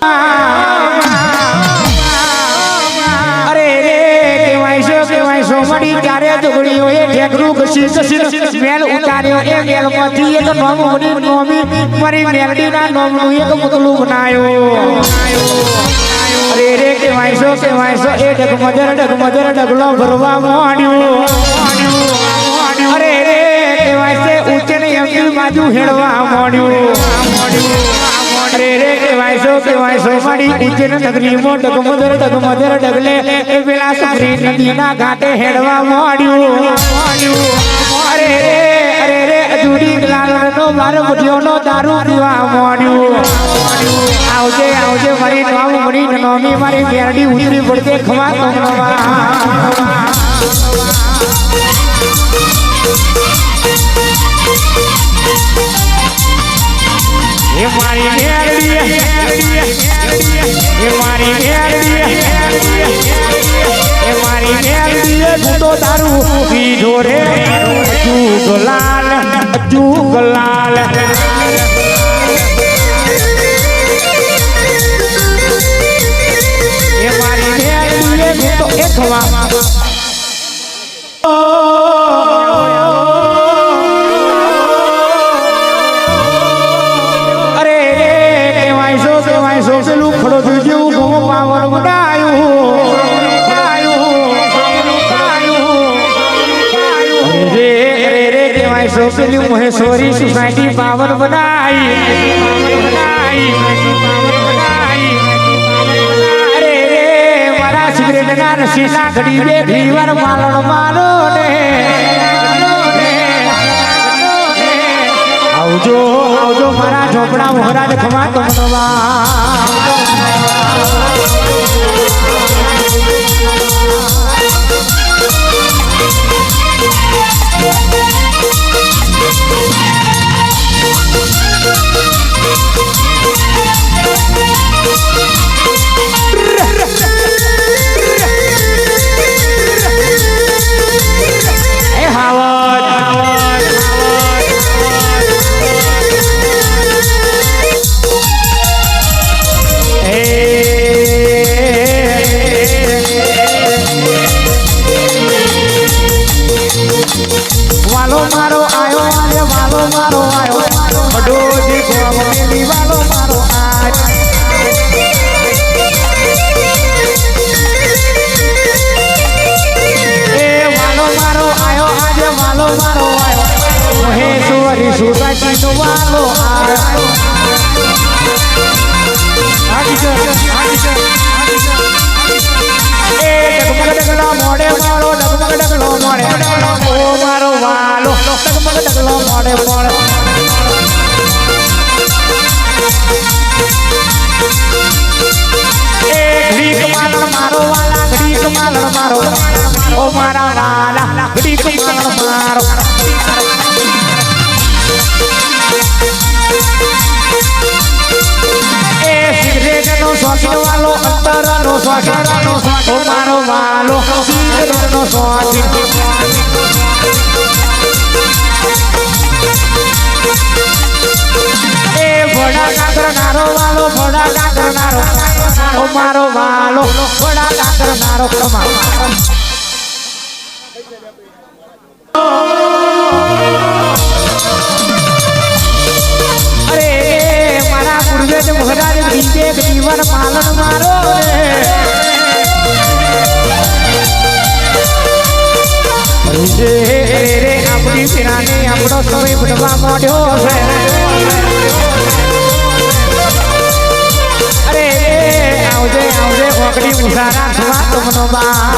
અરે રે કેવાય સો મડી ચારે દુગડીઓ એ ઢેકરું ઘસી મેલ ઉતાર્યો એ મેલમાંથી એક નોમ મડી નોમી મારી મેલડીના નોમનું એક મુતલું બનાયો અરે રે કેવાય સો એ ડગમજર ડગલો ભરવા માંડ્યો અરે રે કેવાય છે ઉચ્ચે ને એમની બાજુ હેડવા માંડ્યો અરે રે કેવાય સો માડી ઉચ્ચે ને નગરીમાં ડગમજર ડગલે એ પેલા સફરી નદીના ઘાટે હેડવા માંડ્યો અરે રે અજુડી લાલનો મારો મુઠિયોનો દારૂ પીવા માંડ્યો આવજે મારી નામ મણી નોમી મારી મેરડી ઉતરી પડતે ખવા તમવા એ મારી મેરડી એ મારી મેરડી તો દારૂ પીધો રે જુગલાલ તો એક અરે કેવાય સો પેલું ખડો જેવું ઘઉં પાવર બનાયું રે કેવાય સો પેલી મહેશ્વરી સોસાયટી પાવર બનાઈ સિગરેટ ના નશીલા ઘડી બે ઘીવર માલણ માનો ને આવજો મારા ઝોપડા મોહરાજ ખમા તમનવા મારો વાલો થોડા કાકરનારો કમા અરે મારા ગુરુદેવ મહારાજ બીજે જીવન પાલન મારો રે આપણી પીરાને આપણો સમય બનવા માંડ્યો છે અરે આવજે ઓકડી મુસારા થવા તમનો બા